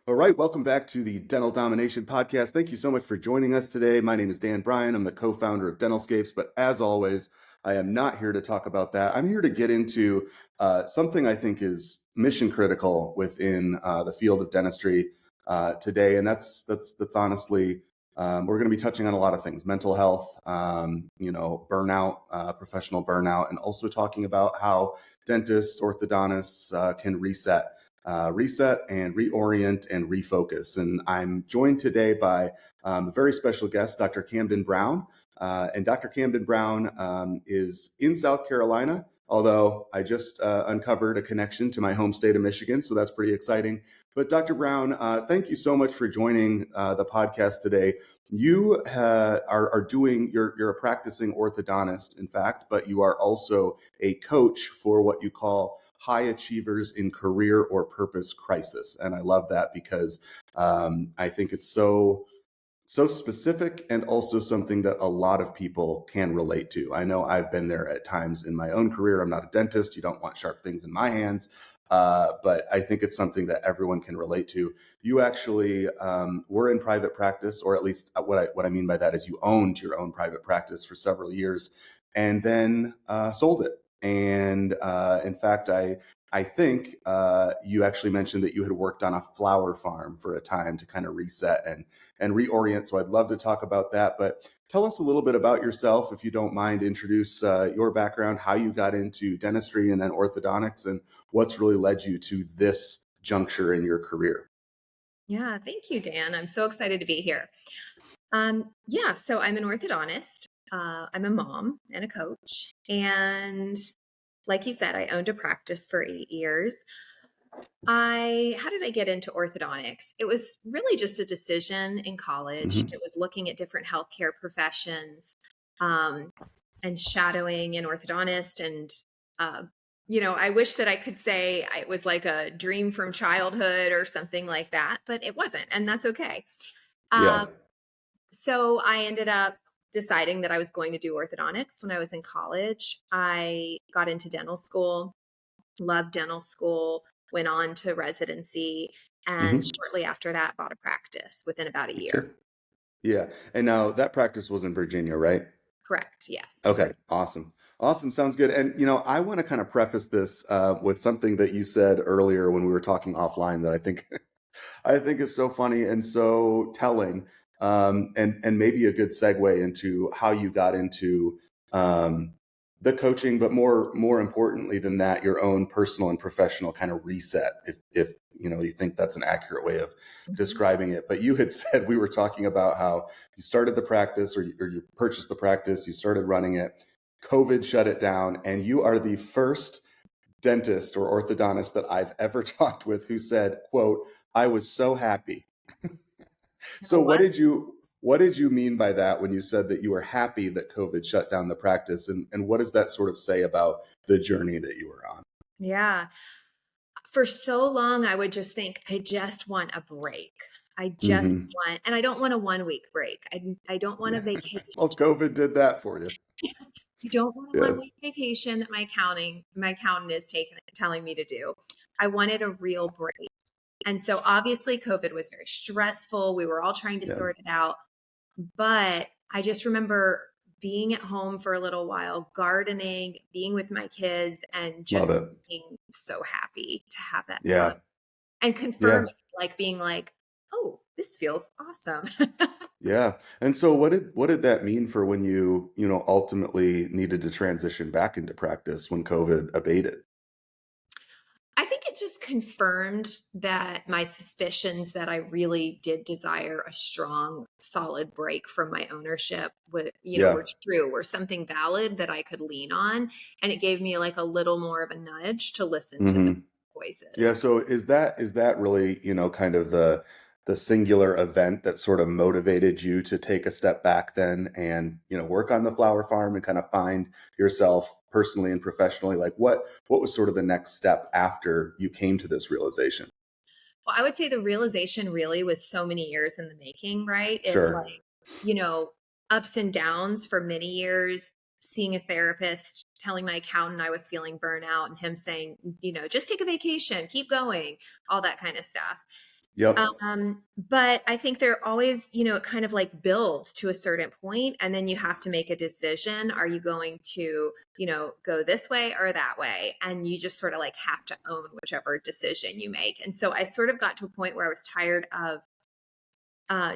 All right, welcome back to the Dental Domination Podcast. Thank you so much for joining us today. My name is Dan Bryan. I'm the co-founder of Dentalscapes, but as always, I am not here to talk about that. I'm here to get into something I think is mission critical within the field of dentistry today, and that's honestly we're going to be touching on a lot of things: mental health, burnout, professional burnout, and also talking about how dentists, orthodontists can reset and reorient and refocus. And I'm joined today by a very special guest, Dr. Camden Brown. And Dr. Camden Brown is in South Carolina, although I just uncovered a connection to my home state of Michigan, so that's pretty exciting. But Dr. Brown, thank you so much for joining the podcast today. You are doing, you're a practicing orthodontist, in fact, but you are also a coach for what you call high achievers in career or purpose crisis. And I love that because I think it's so specific and also something that a lot of people can relate to. I know I've been there at times in my own career. I'm not a dentist. You don't want sharp things in my hands. But I think it's something that everyone can relate to. You actually were in private practice, or at least what I mean by that is you owned your own private practice for several years and then sold it. And in fact, I think you actually mentioned that you had worked on a flower farm for a time to kind of reset and reorient. So I'd love to talk about that. But tell us a little bit about yourself, if you don't mind. Introduce your background, how you got into dentistry and then orthodontics, and what's really led you to this juncture in your career. Yeah, thank you, Dan. I'm so excited to be here. So I'm an orthodontist. I'm a mom and a coach. And like you said, I owned a practice for 8 years. How did I get into orthodontics? It was really just a decision in college. Mm-hmm. It was looking at different healthcare professions, um, and shadowing an orthodontist. And, I wish that I could say it was like a dream from childhood or something like that, but it wasn't. And that's okay. Yeah. Um, so I ended up deciding that I was going to do orthodontics when I was in college. I got into dental school, loved dental school, went on to residency, and Mm-hmm. shortly after that bought a practice within about a year. Okay. Yeah. And now that practice was in Virginia, right? Correct. Yes. Okay, awesome. Awesome. Sounds good. And, I want to kind of preface this with something that you said earlier when we were talking offline that I think I think is so funny and so telling, and maybe a good segue into how you got into um, the coaching, but more importantly than that, your own personal and professional kind of reset, if you think that's an accurate way of Mhm. describing it. But you had said, we were talking about how you started the practice, or you purchased the practice, you started running it, COVID shut it down, and you are the first dentist or orthodontist that I've ever talked with who said, quote, "I was so happy." So Oh, what? what did you mean by that when you said that you were happy that COVID shut down the practice? And what does that sort of say about the journey that you were on? Yeah. For so long, I would just think, I just want a break. I just Hmm. want, and I don't want a 1 week break. I don't want a Yeah. vacation. Well, COVID did that for you. I don't want a Yeah. 1 week vacation that my accountant is telling me to do. I wanted a real break. And so obviously COVID was very stressful. We were all trying to Yeah. sort it out. But I just remember being at home for a little while, gardening, being with my kids, and Love just it. being so happy to have that done Yeah. and Yeah. confirming, like being like, oh, this feels awesome. Yeah. And so what did that mean for when you ultimately needed to transition back into practice when COVID abated? I think it just confirmed that my suspicions that I really did desire a strong, solid break from my ownership Yeah. were true, were something valid that I could lean on. And it gave me like a little more of a nudge to listen to the Hmm. Yeah, voices. so is that really, kind of the singular event that sort of motivated you to take a step back then and, work on the flower farm and kind of find yourself personally and professionally? Like what was sort of the next step after you came to this realization? Well, I would say the realization really was so many years in the making, right? It's Sure. like, you know, ups and downs for many years, seeing a therapist, telling my accountant I was feeling burnout, and him saying, just take a vacation, keep going, all that kind of stuff. Yep. But I think they're always, it kind of like builds to a certain point, and then you have to make a decision. Are you going to, go this way or that way? And you just sort of like have to own whichever decision you make. And so I sort of got to a point where I was tired of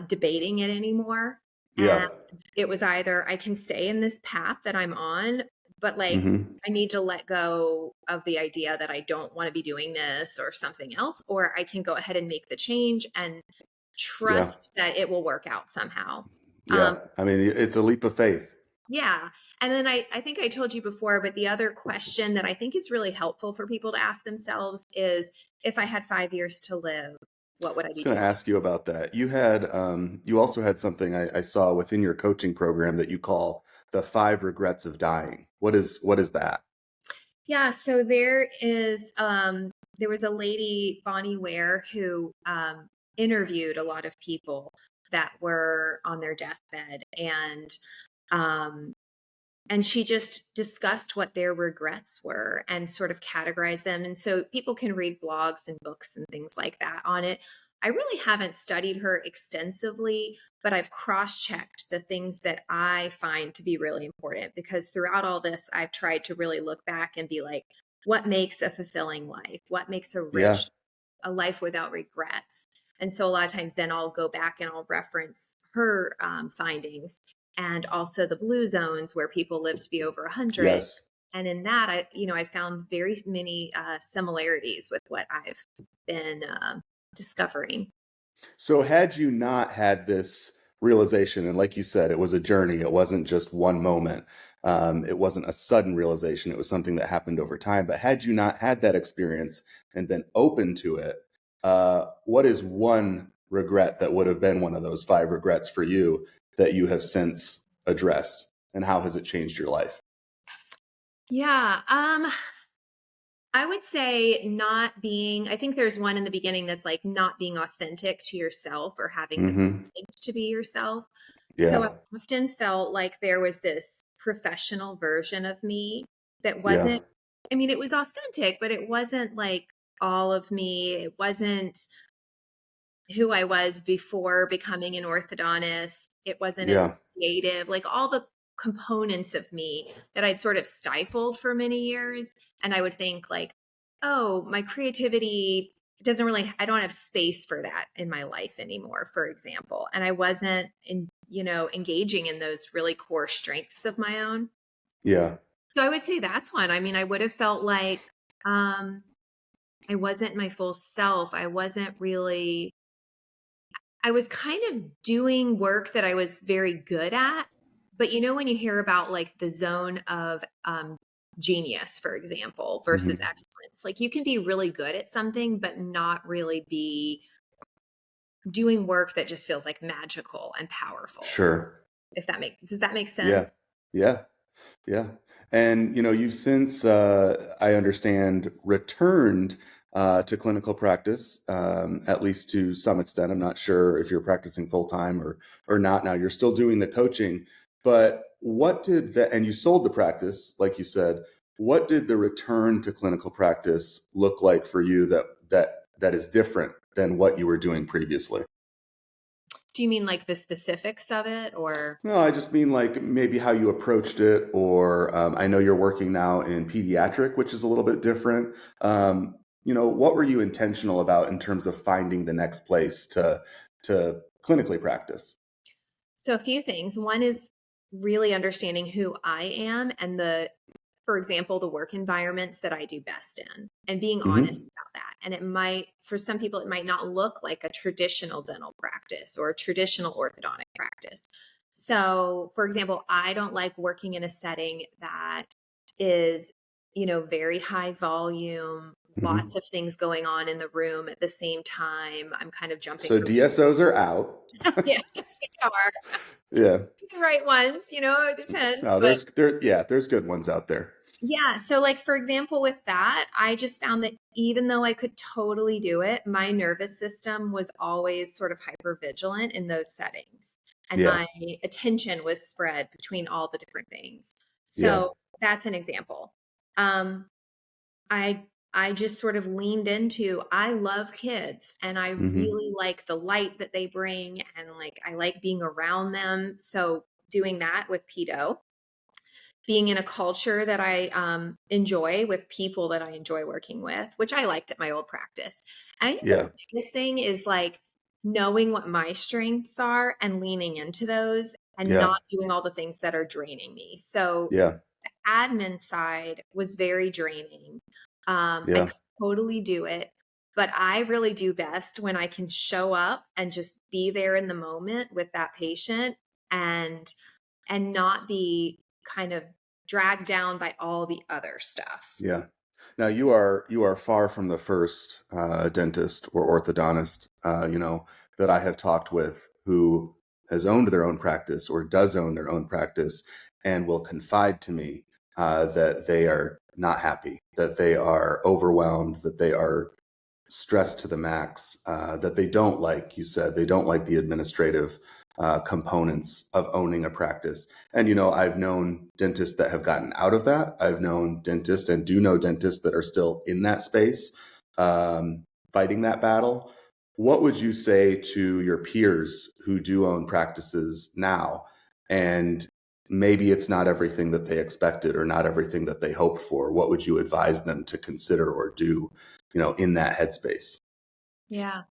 debating it anymore. Yeah. And it was either I can stay in this path that I'm on, but like Hmm. I need to let go of the idea that I don't want to be doing this or something else, or I can go ahead and make the change and Yeah. trust that it will work out somehow. Yeah. Um, I mean, it's a leap of faith. yeah. And then I think I told you before, but the other question that I think is really helpful for people to ask themselves is, if I had 5 years to live, what would I Was be going to doing? ask you about that. You also had something I saw within your coaching program that you call the 5 regrets of dying. What is that? Yeah, so there was a lady, Bonnie Ware, who interviewed a lot of people that were on their deathbed, um and she just discussed what their regrets were and sort of categorized them. And so people can read blogs and books and things like that on it. I really haven't studied her extensively, but I've cross-checked the things that I find to be really important, because throughout all this, I've tried to really look back and be like, what makes a fulfilling life? What makes Yeah. a life without regrets? And so a lot of times then I'll go back and I'll reference her findings, and also the blue zones where people live to be over 100. Yes. And in that, I found very many similarities with what I've been discovering. So had you not had this realization, and like you said, it was a journey, it wasn't just one moment. It wasn't a sudden realization, it was something that happened over time. But had you not had that experience and been open to it, what is one regret that would have been one of those 5 regrets for you that you have since addressed? And how has it changed your life? Yeah, I would say not being, I think there's one in the beginning that's like not being authentic to yourself or having the Hmm. courage to be yourself. So I Yeah. often felt like there was this professional version of me that Yeah. wasn't, I mean, it was authentic, but it wasn't like all of me. It wasn't who I was before becoming an orthodontist. It wasn't as Yeah. creative, like all the components of me that I'd sort of stifled for many years. And I would think like, oh, my creativity doesn't really, I don't have space for that in my life anymore, for example. And I wasn't engaging in those really core strengths of my own. Yeah. So I would say that's one. I mean, I would have felt like um I wasn't my full self. I was kind of doing work that I was very good at. But when you hear about like the zone of genius, for example, versus Hmm. excellence, like you can be really good at something, but not really be doing work that just feels like magical and powerful. Sure. Does that make Yeah. sense? Yeah. Yeah. And you've since, I understand, returned to clinical practice, at least to some extent. I'm not sure if you're practicing full time or not now. You're still doing the coaching, but what did that? And you sold the practice, like you said. What did the return to clinical practice look like for you that is different than what you were doing previously? Do you mean like the specifics of it, or? No, I just mean like maybe how you approached it, or I know you're working now in pediatric, which is a little bit different. What were you intentional about in terms of finding the next place to clinically practice? So a few things. One is really understanding who I am and for example, the work environments that I do best in, and being honest Hmm. about that. And for some people, it might not look like a traditional dental practice or a traditional orthodontic practice. So, for example, I don't like working in a setting that is, very high volume, lots Hmm. of things going on in the room at the same time. I'm kind of jumping So from, DSOs are out. yes, they are Yeah. the right ones, it depends. No, But there's good ones out there. yeah, so like for example, with that, I just found that even though I could totally do it, my nervous system was always sort of hyper vigilant in those settings. And Yeah. my attention was spread between all the different things. Yeah. So that's an example. Um, I I just sort of leaned into, I love kids and I Hmm. really like the light that they bring and like I like being around them. So doing that with pedo, being in a culture that I enjoy with people that I enjoy working with, which I liked at my old practice. And I think the Yeah. biggest thing is like knowing what my strengths are and leaning into those and Yeah. not doing all the things that are draining me. So Yeah. the admin side was very draining. I Yeah. could totally do it, but I really do best when I can show up and just be there in the moment with that patient and not be kind of dragged down by all the other stuff. Yeah. Now you are far from the first dentist or orthodontist, that I have talked with who has owned their own practice or does own their own practice and will confide to me that they are not happy, that they are overwhelmed, that they are stressed to the max, that they don't like, you said, they don't like the administrative components of owning a practice. And, I've known dentists that have gotten out of that. I've known dentists and do know dentists that are still in that space, fighting that battle. What would you say to your peers who do own practices now? And maybe it's not everything that they expected or not everything that they hoped for. What would you advise them to consider or do, in that headspace? Yeah.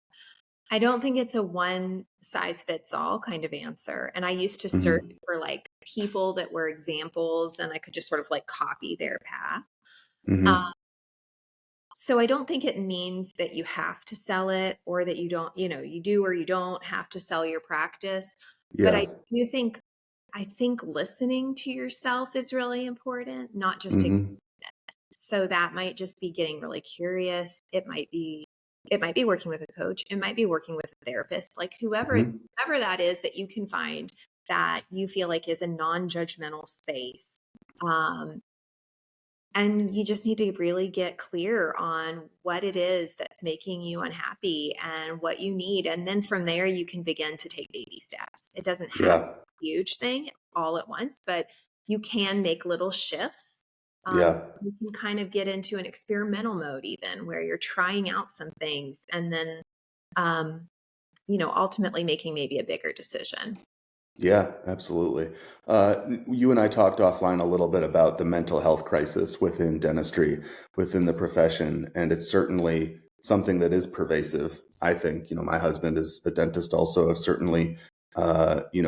I don't think it's a one size fits all kind of answer. And I used to search Hmm. for like people that were examples and I could just sort of like copy their path. Um, Hmm. so I don't think it means that you have to sell it or that you don't, you do or you don't have to sell your practice. But Yeah. I think listening to yourself is really important, not just Hmm. so that might just be getting really curious. It might be working with a coach. It might be working with a therapist, like Hmm. whoever that is that you can find that you feel like is a non-judgmental space. Um, and you just need to really get clear on what it is that's making you unhappy and what you need. And then from there, you can begin to take baby steps. It doesn't have to Yeah. be a huge thing all at once, but you can make little shifts. Yeah. You can kind of get into an experimental mode, even where you're trying out some things and then, um, ultimately making maybe a bigger decision. Yeah, absolutely. You and I talked offline a little bit about the mental health crisis within dentistry, within the profession, and it's certainly something that is pervasive. I think, my husband is a dentist also. I've certainly,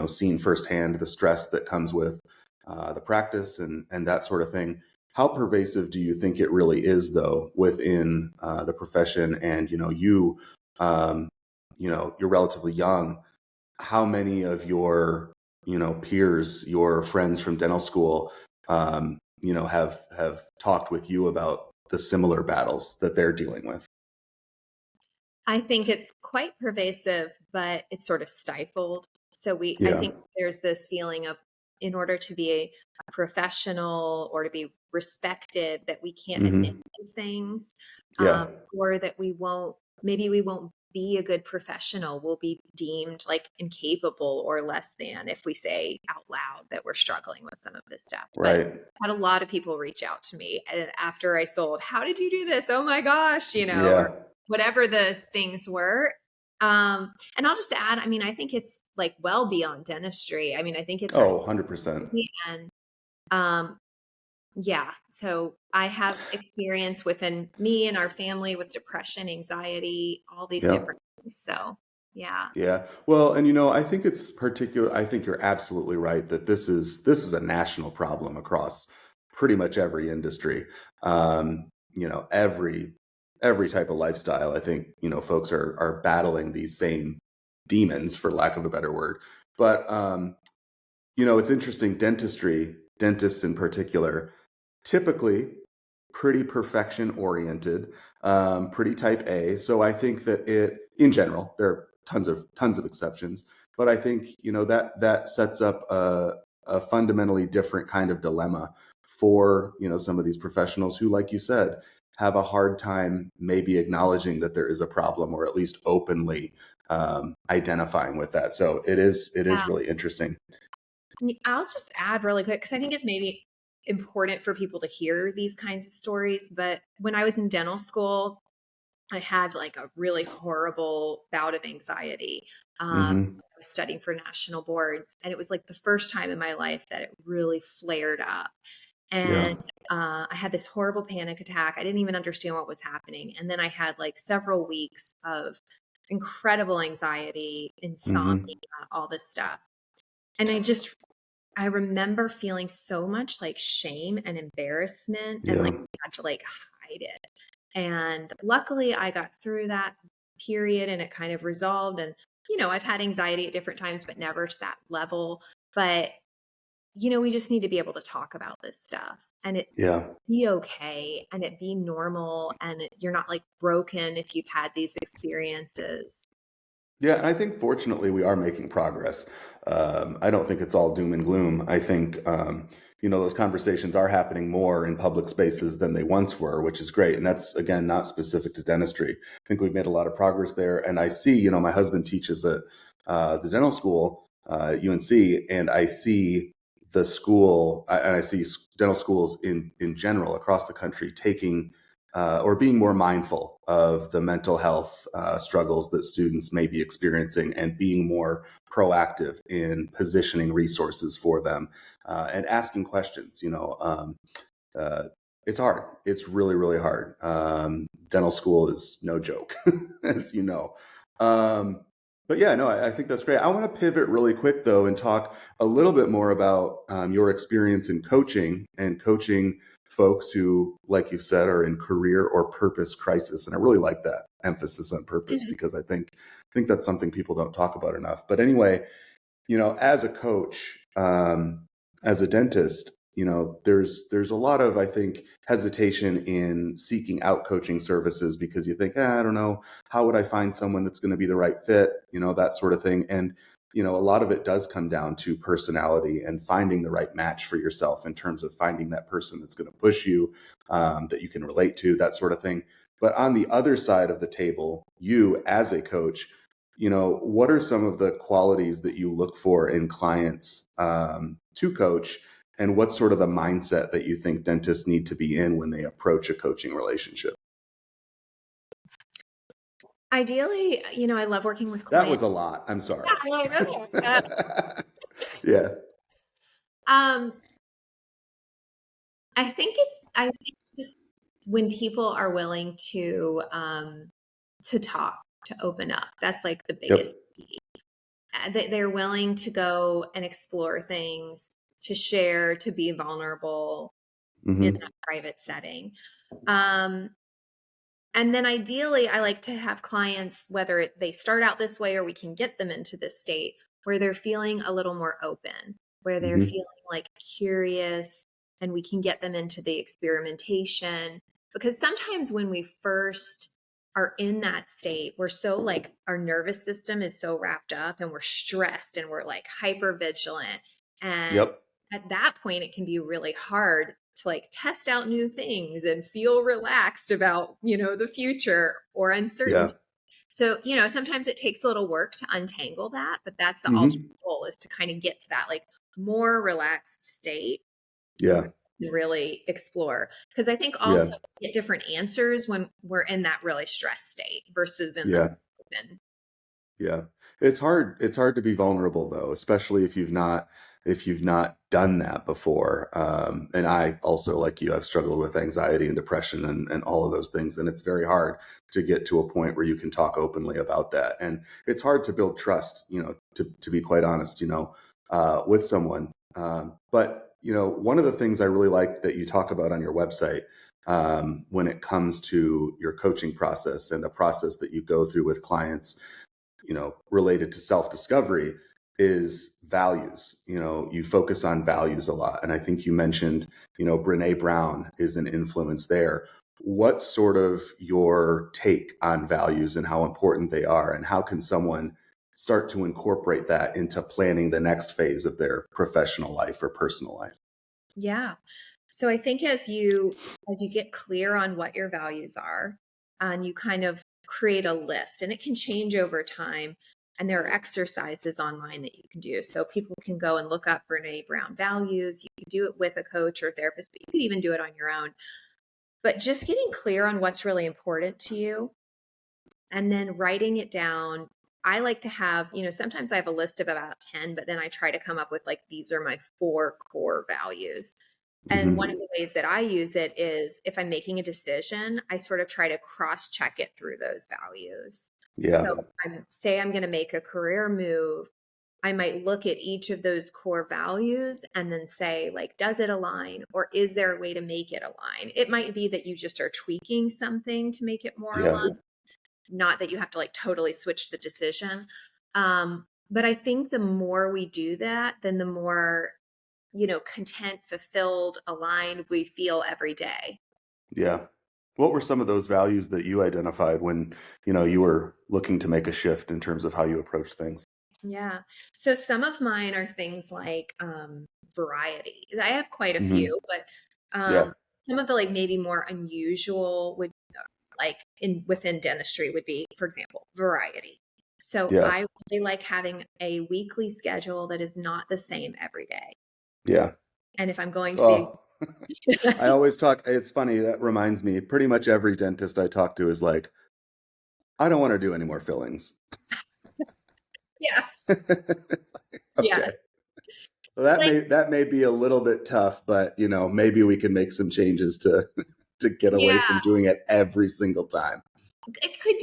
seen firsthand the stress that comes with the practice and that sort of thing. How pervasive do you think it really is, though, within the profession? And, um, you're relatively young. How many of your peers, your friends from dental school, have talked with you about the similar battles that they're dealing with? I think it's quite pervasive, but it's sort of stifled. I Yeah. think there's this feeling of, in order to be a professional or to be respected, that we can't admit Hmm. these things, Yeah. or that maybe we won't be a good professional. We'll be deemed like incapable or less than if we say out loud that we're struggling with some of this stuff. But Right. I had a lot of people reach out to me after I sold. How did you do this? Oh my gosh, or Yeah. whatever the things were. And I'll just add, I mean, I think it's like well beyond dentistry. I mean, I think it's our Oh, 100%. society and um, yeah. So I have experience within me and our family with depression, anxiety, all these Yeah. different things. So yeah. Yeah. Well, and I think it's particular. I think you're absolutely right that this is a national problem across pretty much every industry. Every type of lifestyle. I think folks are battling these same demons, for lack of a better word. But it's interesting. Dentists in particular, typically pretty perfection oriented, pretty type A. So I think that in general, there are tons of exceptions, but I think that sets up a fundamentally different kind of dilemma for some of these professionals who, like you said, have a hard time maybe acknowledging that there is a problem or at least openly identifying with that. So it is Yeah. really interesting. I'll just add really quick because I think important for people to hear these kinds of stories. But when I was in dental school, I had like a really horrible bout of anxiety. Mm-hmm. I was studying for national boards, and it was like the first time in my life that it really flared up. Yeah. And I had this horrible panic attack. I didn't even understand what was happening. And then I had like several weeks of incredible anxiety, insomnia, Mm-hmm. all this stuff. And I remember feeling so much like shame and embarrassment, and like Yeah. I had to like hide it. And luckily I got through that period and it kind of resolved. And, I've had anxiety at different times, but never to that level. But, we just need to be able to talk about this stuff and it Yeah. be okay and it be normal, and you're not like broken if you've had these experiences. Yeah, and I think fortunately we are making progress. I don't think it's all doom and gloom. I think those conversations are happening more in public spaces than they once were, which is great. And that's again not specific to dentistry. I think we've made a lot of progress there. And I see, my husband teaches at the dental school, UNC, and I see the school, and I see dental schools in general across the country taking or being more mindful of the mental health struggles that students may be experiencing and being more proactive in positioning resources for them and asking questions. Uh, it's hard. It's really, really hard. Dental school is no joke, as you know. Um, but yeah, no, I think that's great. I want to pivot really quick though and talk a little bit more about your experience in coaching and coaching folks who, like you've said, are in career or purpose crisis. And I really like that emphasis on purpose Mhm. because I think that's something people don't talk about enough. But anyway, as a coach, as a dentist, there's a lot of, I think, hesitation in seeking out coaching services because you think, I don't know, how would I find someone that's going to be the right fit, that sort of thing. And, a lot of it does come down to personality and finding the right match for yourself in terms of finding that person that's going to push you, that you can relate to, that sort of thing. But on the other side of the table, you as a coach, what are some of the qualities that you look for in clients to coach? And what's sort of the mindset that you think dentists need to be in when they approach a coaching relationship? Ideally, I love working with That was clients. a lot. I'm sorry. Yeah, okay. Yeah. Um, I think just when people are willing to talk, to open up, that's like the biggest Yep. key. They're willing to go and explore things, to share, to be vulnerable in Hmm. that private setting. Um, and then ideally, I like to have clients, whether they start out this way or we can get them into this state where they're feeling a little more open, where they're Hmm. feeling like curious, and we can get them into the experimentation. Because sometimes when we first are in that state, we're so like our nervous system is so wrapped up and we're stressed and we're like hyper vigilant. And Yep. at that point, it can be really hard to like test out new things and feel relaxed about, the future or Yeah. uncertainty. So, sometimes it takes a little work to untangle that, but that's the ultimate Hmm. goal, is to kind of get to that like more relaxed state where Yeah. we can really explore. Because I think also Yeah. we get different answers when we're in that really stressed state versus in the Yeah. open. Yeah. It's hard. It's hard to be vulnerable though, especially if you've not done that before. And I also, like you, I've struggled with anxiety and depression and all of those things. And it's very hard to get to a point where you can talk openly about that. And it's hard to build trust, to be quite honest, with someone. But one of the things I really like that you talk about on your website, when it comes to your coaching process and the process that you go through with clients, related to self-discovery, is values. You focus on values a lot. And I think you mentioned, Brene Brown is an influence there. What's sort of your take on values and how important they are? And how can someone start to incorporate that into planning the next phase of their professional life or personal life? Yeah. So I think as you get clear on what your values are, and you kind of create a list, and it can change over time. And there are exercises online that you can do. So people can go and look up Brene Brown values. You can do it with a coach or therapist, but you could even do it on your own. But just getting clear on what's really important to you and then writing it down. I like to have, sometimes I have a list of about 10, but then I try to come up with like, these are my 4 core values. And one of the ways that I use it is if I'm making a decision, I sort of try to cross-check it through those values. Yeah. So say I'm going to make a career move, I might look at each of those core values and then say, like, does it align, or is there a way to make it align? It might be that you just are tweaking something to make it more aligned, not that you have to like totally switch the decision. But I think the more we do that, then the more content, fulfilled, aligned we feel every day. Yeah. What were some of those values that you identified when, you were looking to make a shift in terms of how you approach things? Yeah. So some of mine are things like variety. I have quite a few, but some of the like maybe more unusual would like within dentistry would be, for example, variety. So I really like having a weekly schedule that is not the same every day. Yeah. And if I'm going to I always talk, it's funny, that reminds me, pretty much every dentist I talk to is like, I don't want to do any more fillings. Yes. Okay. Yes. Well, that may be a little bit tough, but maybe we can make some changes to get away from doing it every single time. It could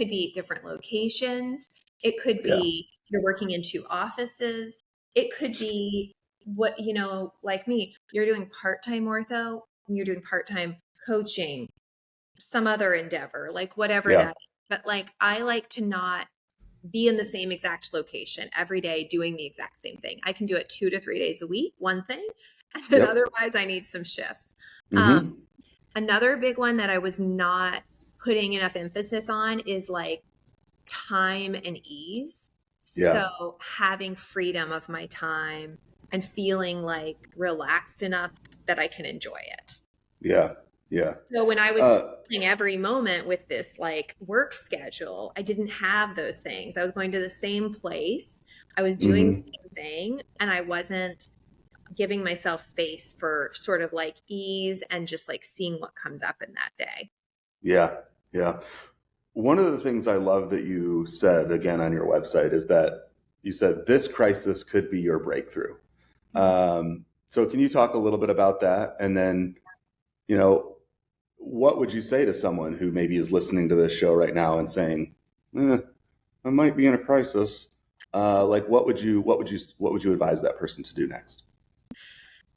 be different locations. It could be you're working in 2 offices. It could be what, like me, you're doing part-time ortho and you're doing part-time coaching, some other endeavor, like whatever that is. But like, I like to not be in the same exact location every day doing the exact same thing. I can do it 2 to 3 days a week, one thing, and then otherwise I need some shifts. Another big one that I was not putting enough emphasis on is like time and ease. So having freedom of my time and feeling like relaxed enough that I can enjoy it. Yeah. So when I was filling every moment with this like work schedule, I didn't have those things. I was going to the same place. I was doing the same thing, and I wasn't giving myself space for sort of like ease and just like seeing what comes up in that day. Yeah. One of the things I love that you said again on your website is that you said this crisis could be your breakthrough. So can you talk a little bit about that? And then, what would you say to someone who maybe is listening to this show right now and saying, I might be in a crisis. Like what would you advise that person to do next?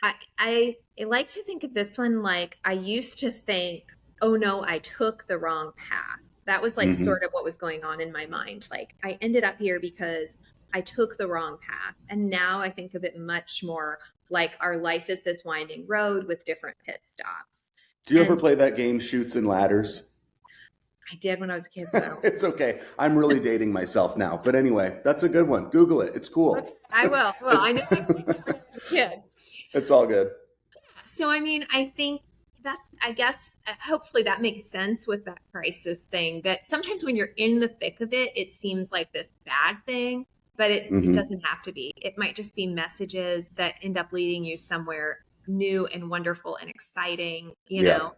I like to think of this one like I used to think, oh no, I took the wrong path. That was like sort of what was going on in my mind. Like I ended up here because I took the wrong path. And now I think of it much more like our life is this winding road with different pit stops. Do you ever play that game, Chutes and Ladders? I did when I was a kid. Though. It's okay. I'm really dating myself now. But anyway, that's a good one. Google it. It's cool. Okay, I will. Well, I know I played it when I was a kid. It's all good. So, I mean, I think I guess, hopefully that makes sense with that crisis thing, that sometimes when you're in the thick of it, it seems like this bad thing, but it doesn't have to be. It might just be messages that end up leading you somewhere new and wonderful and exciting, you know?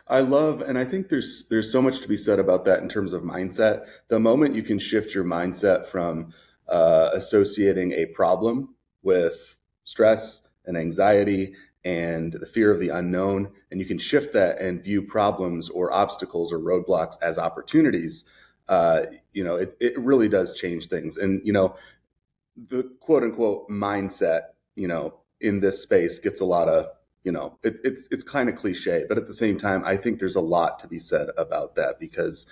I love, and I think there's so much to be said about that in terms of mindset. The moment you can shift your mindset from associating a problem with stress and anxiety and the fear of the unknown, and you can shift that and view problems or obstacles or roadblocks as opportunities, it really does change things. And, the quote unquote mindset, in this space gets a lot of, it's kind of cliche, but at the same time, I think there's a lot to be said about that because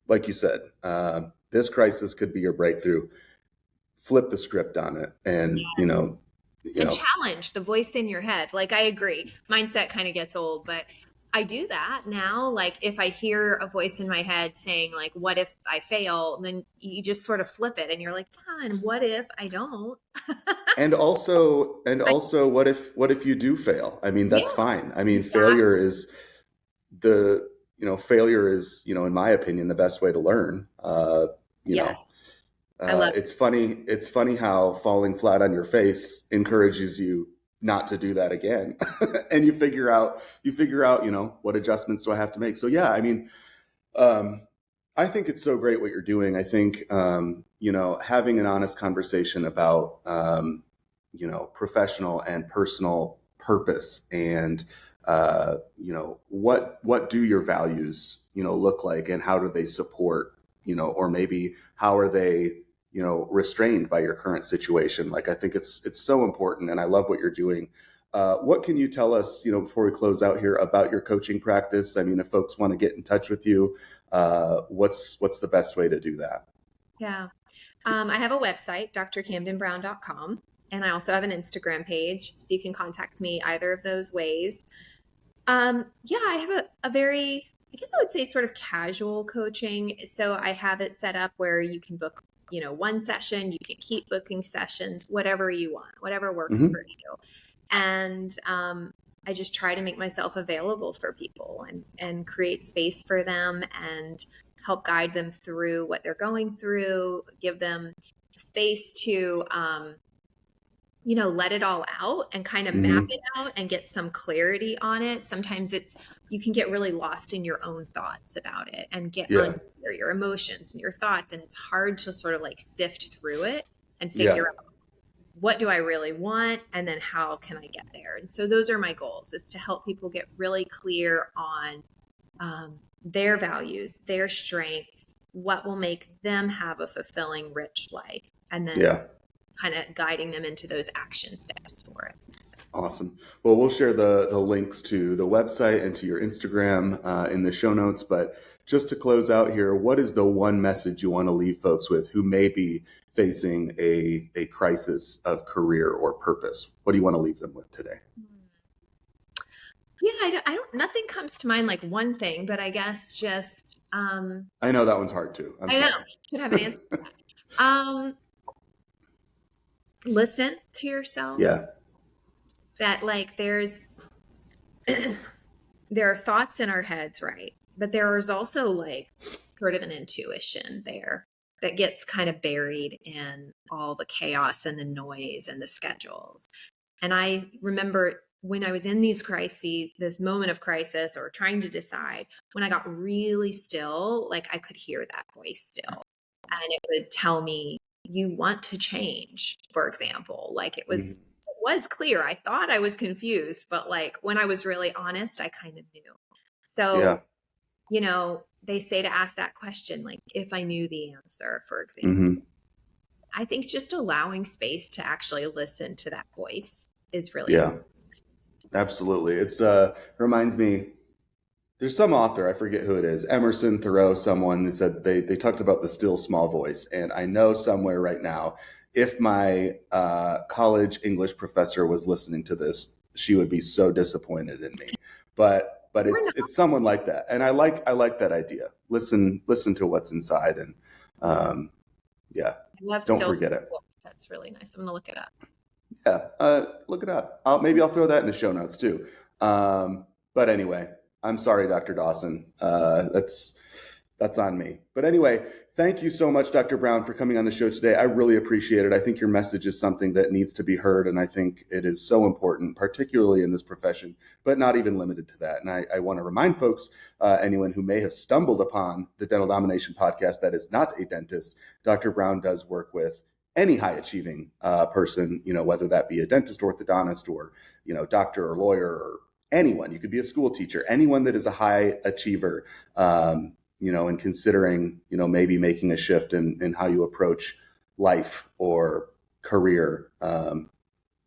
like you said, this crisis could be your breakthrough. Flip the script on it and, and challenge the voice in your head. Like, I agree. Mindset kind of gets old, but I do that now. Like if I hear a voice in my head saying like, what if I fail? Then you just sort of flip it and you're like, and what if I don't? and also, what if you do fail? I mean, that's fine. I mean, failure is in my opinion, the best way to learn, I love It's funny. It's funny how falling flat on your face encourages you not to do that again, and you figure out, what adjustments do I have to make? So yeah, I mean, um, I think it's so great what you're doing. I think, having an honest conversation about, professional and personal purpose and, what do your values, look like, and how do they support, or maybe how are they, restrained by your current situation? Like, I think it's so important, and I love what you're doing. What can you tell us, before we close out here, about your coaching practice? I mean, if folks want to get in touch with you, what's the best way to do that? Yeah. I have a website, drcamdenbrown.com, and I also have an Instagram page, so you can contact me either of those ways. Yeah, I have a very, I guess I would say sort of casual coaching. So I have it set up where you can book, one session, you can keep booking sessions, whatever you want, whatever works for you. And I just try to make myself available for people and create space for them and help guide them through what they're going through, give them space to, let it all out and kind of map it out and get some clarity on it. Sometimes you can get really lost in your own thoughts about it and get under your emotions and your thoughts. And it's hard to sort of like sift through it and figure out, what do I really want? And then how can I get there? And so those are my goals, is to help people get really clear on their values, their strengths, what will make them have a fulfilling, rich life. And then kind of guiding them into those action steps for it. Awesome. Well, we'll share the links to the website and to your Instagram in the show notes. But just to close out here, what is the one message you want to leave folks with who may be facing a crisis of career or purpose? What do you want to leave them with today? Yeah, I don't, nothing comes to mind like one thing, but I guess just, I know that one's hard too. I know, should have an answer to that. Listen to yourself. Yeah. That like there are thoughts in our heads, right? But there is also like sort of an intuition there that gets kind of buried in all the chaos and the noise and the schedules. And I remember when I was in these crises, this moment of crisis or trying to decide, when I got really still, like I could hear that voice still. And it would tell me, you want to change, for example. Like it was clear. I thought I was confused, but like when I was really honest, I kind of knew. So, they say to ask that question, like if I knew the answer, for example. I think just allowing space to actually listen to that voice is really important. Absolutely. It's reminds me, there's some author, I forget who it is, Emerson, Thoreau, someone who said they talked about the still small voice. And I know somewhere right now, if my college English professor was listening to this, she would be so disappointed in me. But it's someone like that. And I like that idea. Listen to what's inside, and don't forget it. That's really nice. I'm going to look it up. Yeah, look it up. Maybe I'll throw that in the show notes too. But anyway, I'm sorry, Dr. Dawson. That's on me. But anyway, thank you so much, Dr. Brown, for coming on the show today. I really appreciate it. I think your message is something that needs to be heard, and I think it is so important, particularly in this profession, but not even limited to that. And I want to remind folks, anyone who may have stumbled upon the Dental Domination Podcast that is not a dentist, Dr. Brown does work with any high achieving person, whether that be a dentist, orthodontist, or, doctor or lawyer, or anyone. You could be a school teacher, anyone that is a high achiever, and considering, maybe making a shift in how you approach life or career.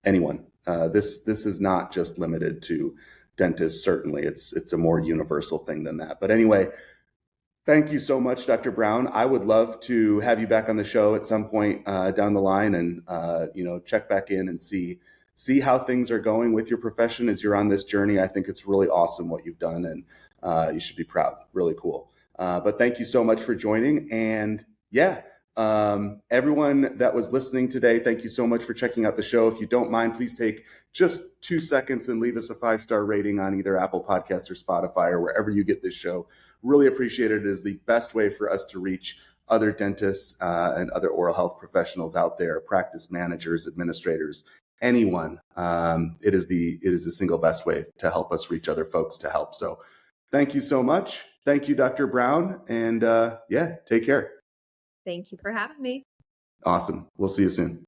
Anyone. This is not just limited to dentists. Certainly, it's a more universal thing than that. But anyway, thank you so much, Dr. Brown. I would love to have you back on the show at some point down the line, and check back in and see how things are going with your profession as you're on this journey. I think it's really awesome what you've done, and you should be proud. Really cool. But thank you so much for joining. And everyone that was listening today, thank you so much for checking out the show. If you don't mind, please take just 2 seconds and leave us a 5-star rating on either Apple Podcasts or Spotify or wherever you get this show. Really appreciate it. It is the best way for us to reach other dentists and other oral health professionals out there, practice managers, administrators, anyone. It is the single best way to help us reach other folks to help. So thank you so much. Thank you, Dr. Brown. And take care. Thank you for having me. Awesome. We'll see you soon.